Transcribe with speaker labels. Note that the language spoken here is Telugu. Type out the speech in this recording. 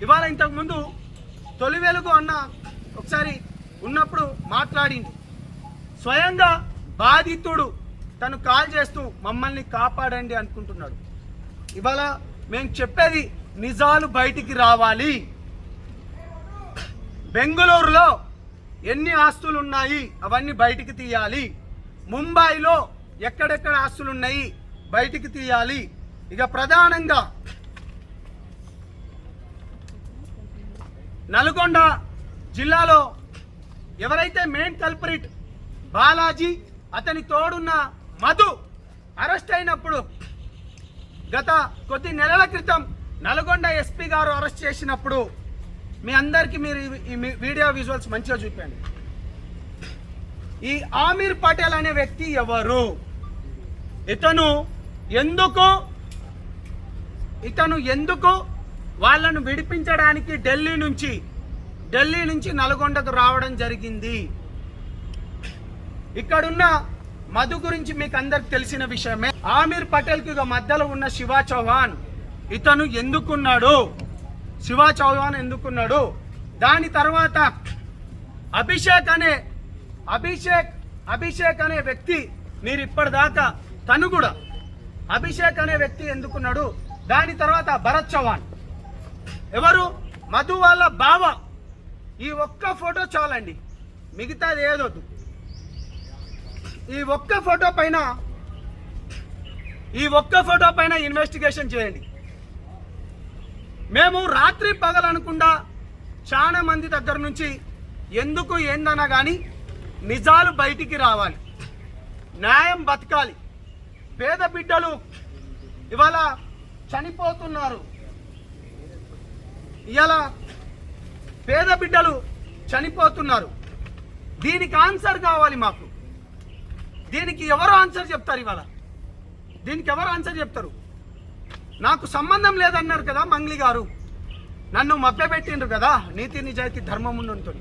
Speaker 1: ఇవాళ ఇంతకుముందు తొలి వెలుగు అన్న ఒకసారి ఉన్నప్పుడు మాట్లాడింది. స్వయంగా బాధితుడు తను కాల్ చేస్తూ మమ్మల్ని కాపాడండి అనుకుంటున్నాడు. ఇవాళ మేము చెప్పేది నిజాలు బయటికి రావాలి. బెంగళూరులో ఎన్ని ఆస్తులు ఉన్నాయి అవన్నీ బయటికి తీయాలి. ముంబైలో ఎక్కడెక్కడ ఆస్తులు ఉన్నాయి బయటికి తీయాలి. ఇక ప్రధానంగా నల్గొండ జిల్లాలో ఎవరైతే మెయిన్ కల్పరిట్ బాలాజీ అతని తోడున్న మధు అరెస్ట్ అయినప్పుడు గత కొద్ది నెలల క్రితం నల్గొండ ఎస్పీ గారు అరెస్ట్ చేసినప్పుడు మీ అందరికీ మీరు ఈ వీడియో విజువల్స్ మంచిగా చూపండి. ఈ ఆమీర్ పటేల్ అనే వ్యక్తి ఎవరు, ఇతను ఎందుకు వాళ్ళను విడిపించడానికి ఢిల్లీ నుంచి నల్గొండకు రావడం జరిగింది. ఇక్కడున్న మధు గురించి మీకు అందరికి తెలిసిన విషయమే. ఆమీర్ పటేల్కి మధ్యలో ఉన్న శివ చౌహాన్ ఇతను ఎందుకున్నాడు, దాని తర్వాత అభిషేక్ అనే వ్యక్తి మీరు ఇప్పటిదాకా తను కూడా అభిషేక్ అనే వ్యక్తి ఎందుకున్నాడు. దాని తర్వాత భరత్ చౌహాన్ ఎవరు, మధు వాళ్ళ బావ. ఈ ఒక్క ఫోటో చాలండి, మిగతాది ఏదొద్దు. ఈ ఒక్క ఫోటో పైన ఇన్వెస్టిగేషన్ చేయండి. మేము రాత్రి పగలనకుండా చాలా మంది దగ్గర నుంచి ఎందుకు ఏందన్నా కానీ నిజాలు బయటికి రావాలి, న్యాయం బతకాలి. పేద బిడ్డలు ఇవాళ చనిపోతున్నారు. దీనికి ఆన్సర్ కావాలి మాకు. దీనికి ఎవరు ఆన్సర్ చెప్తారు? ఇవాళ దీనికి ఎవరు ఆన్సర్ చెప్తారు? నాకు సంబంధం లేదన్నారు కదా మంగ్లీ గారు, నన్ను మభ్యపెట్టిండ్రు కదా నీతి నిజాయితీ ధర్మం ఉన్నంతో.